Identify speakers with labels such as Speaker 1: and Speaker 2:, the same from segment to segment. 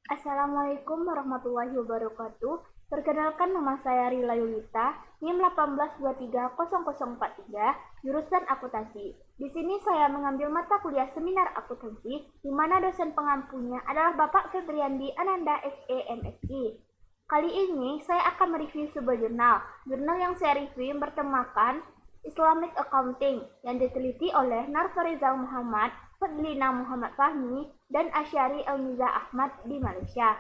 Speaker 1: Assalamualaikum warahmatullahi wabarakatuh. Perkenalkan, nama saya Rila Yulita, NIM 18230043, jurusan akuntansi. Di sini saya mengambil mata kuliah seminar akuntansi, di mana dosen pengampunya adalah Bapak Febriandi Ananda SE MSI. Kali ini saya akan mereview sebuah jurnal. Jurnal yang saya review bertemakan Islamic Accounting yang diteliti oleh Narfarizal Muhammad, Fadlina Muhammad Fahmi, dan Asyari Elmiza Ahmad di Malaysia.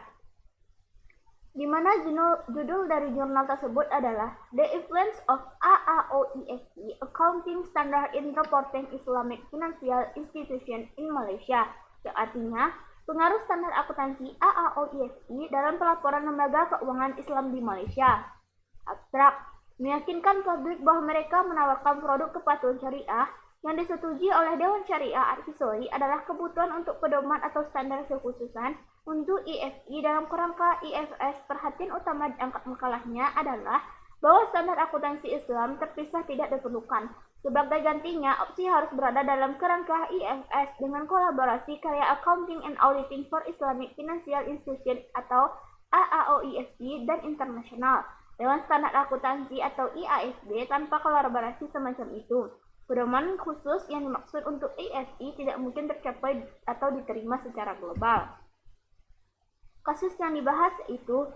Speaker 1: Di mana judul dari jurnal tersebut adalah The Influence of AAOIFI Accounting Standard in Reporting Islamic Financial Institution in Malaysia, yang artinya pengaruh standar akuntansi AAOIFI dalam pelaporan lembaga keuangan Islam di Malaysia. Abstrak meyakinkan publik bahwa mereka menawarkan produk kepatuhan syariah yang disetujui oleh Dewan Syariah Advisory adalah kebutuhan untuk pedoman atau standar kekhususan untuk IFI dalam kerangka IFS. Perhatian utama diangkat makalahnya adalah bahwa standar akuntansi Islam terpisah tidak diperlukan. Sebagai gantinya, opsi harus berada dalam kerangka IFS dengan kolaborasi karya Accounting and Auditing for Islamic Financial Institution atau AAOIFI dan internasional. Dewan Standar Akuntansi atau IASB tanpa kolaborasi semacam itu. Pedoman khusus yang dimaksud untuk IFI tidak mungkin tercapai atau diterima secara global. Kasus yang dibahas yaitu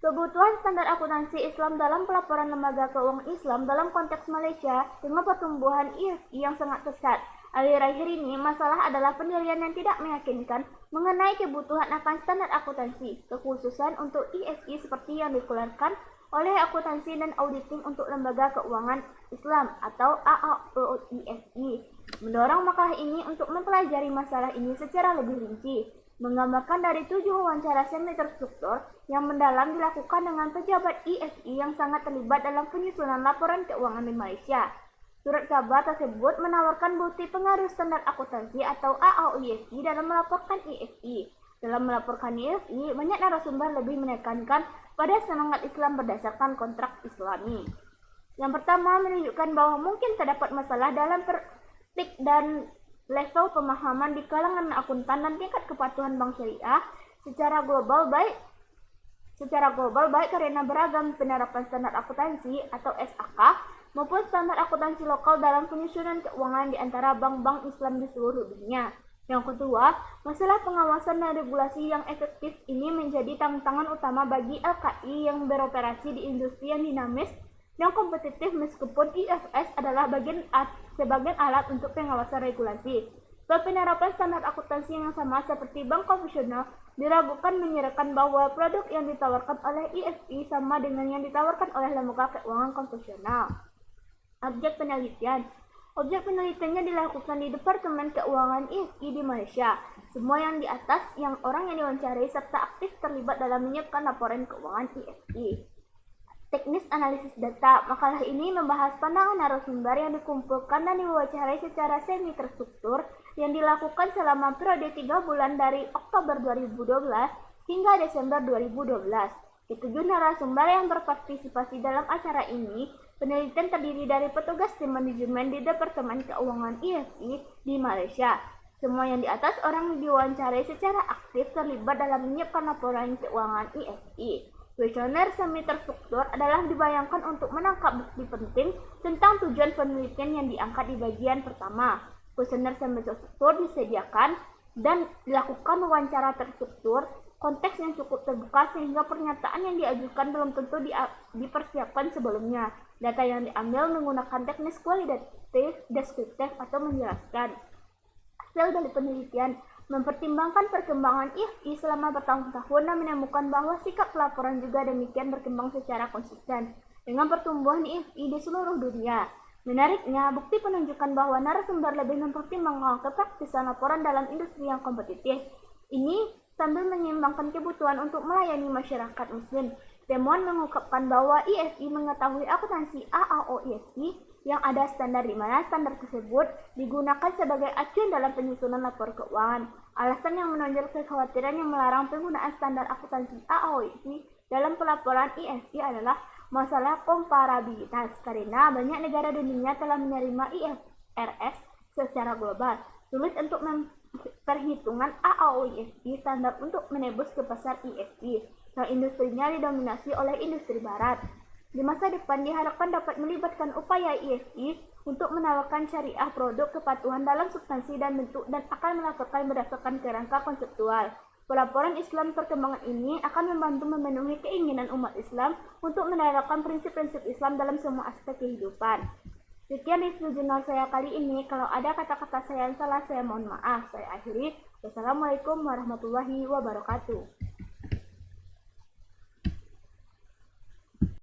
Speaker 1: kebutuhan standar akuntansi Islam dalam pelaporan lembaga keuangan Islam dalam konteks Malaysia dengan pertumbuhan IFI yang sangat pesat. Akhir-akhir ini, masalah adalah pendirian yang tidak meyakinkan mengenai kebutuhan akan standar akuntansi, kekhususan untuk IFI seperti yang dikeluarkan oleh Akuntansi dan Auditing untuk Lembaga Keuangan Islam atau AAOIFI. Mendorong makalah ini untuk mempelajari masalah ini secara lebih rinci, menggambarkan dari 7 wawancara semi terstruktur yang mendalam dilakukan dengan pejabat IFI yang sangat terlibat dalam penyusunan laporan keuangan di Malaysia. Surat kabar tersebut menawarkan bukti pengaruh standar akuntansi atau AAOIFI dalam melaporkan IFI. Dalam melaporkan IFI, banyak narasumber lebih menekankan pada semangat Islam berdasarkan kontrak Islami. Yang pertama, menunjukkan bahwa mungkin terdapat masalah dalam praktik dan level pemahaman di kalangan akuntan dan tingkat kepatuhan bank syariah secara global baik karena beragam penerapan standar akuntansi atau SAK maupun standar akuntansi lokal dalam penyusunan keuangan di antara bank-bank Islam di seluruh dunia. Yang kedua, masalah pengawasan dan regulasi yang efektif ini menjadi tantangan utama bagi LKI yang beroperasi di industri yang dinamis dan kompetitif, meskipun IFS adalah sebagian alat untuk pengawasan regulasi. Penerapan standar akuntansi yang sama seperti bank konvensional diragukan menyerahkan bahwa produk yang ditawarkan oleh IFI sama dengan yang ditawarkan oleh lembaga keuangan konvensional. Objek penelitiannya dilakukan di Departemen Keuangan IFI di Malaysia. Semua yang di atas yang orang yang diwawancarai serta aktif terlibat dalam menyiapkan laporan keuangan IFI. Teknis analisis data. Makalah ini membahas pandangan narasumber yang dikumpulkan dan diwawancarai secara semi terstruktur yang dilakukan selama periode 3 bulan dari Oktober 2012 hingga Desember 2012. Ketujuh narasumber yang berpartisipasi dalam acara ini, penelitian terdiri dari petugas tim manajemen di Departemen Keuangan IFI di Malaysia. Semua yang di atas orang diwawancarai secara aktif terlibat dalam menyiapkan laporan keuangan IFI. Kuesioner semi terstruktur adalah dibayangkan untuk menangkap bukti penting tentang tujuan penelitian yang diangkat di bagian pertama. Kuesioner semi terstruktur disediakan dan dilakukan wawancara terstruktur, konteks yang cukup terbuka sehingga pernyataan yang diajukan belum tentu dipersiapkan sebelumnya. Data yang diambil menggunakan teknis kualitatif, deskriptif, atau menjelaskan. Hasil dari penelitian mempertimbangkan perkembangan IFI selama bertahun-tahun dan menemukan bahwa sikap pelaporan juga demikian berkembang secara konsisten dengan pertumbuhan IFI di seluruh dunia. Menariknya, bukti menunjukkan bahwa narasumber lebih mempertimbangkan kepraktisan laporan dalam industri yang kompetitif. Ini sambil menyeimbangkan kebutuhan untuk melayani masyarakat muslim. Temuan mengungkapkan bahwa IFI mengetahui akuntansi AAOIFI yang ada standar di mana standar tersebut digunakan sebagai acuan dalam penyusunan lapor keuangan. Alasan yang menonjol kekhawatiran yang melarang penggunaan standar akuntansi AAOIFI dalam pelaporan IFI adalah masalah komparabilitas, karena banyak negara dunia telah menerima IFRS secara global. Sulit untuk perhitungan AAOISG standar untuk menembus ke pasar ISG, yang industrinya didominasi oleh industri barat. Di masa depan diharapkan dapat melibatkan upaya ISG untuk menawarkan syariah produk kepatuhan dalam substansi dan bentuk dan akan melakukan berdasarkan kerangka konseptual. Pelaporan Islam perkembangan ini akan membantu memenuhi keinginan umat Islam untuk menerapkan prinsip-prinsip Islam dalam semua aspek kehidupan. Sekian review jurnal saya kali ini. Kalau ada kata-kata saya yang salah, saya mohon maaf. Saya akhiri. Wassalamualaikum warahmatullahi wabarakatuh.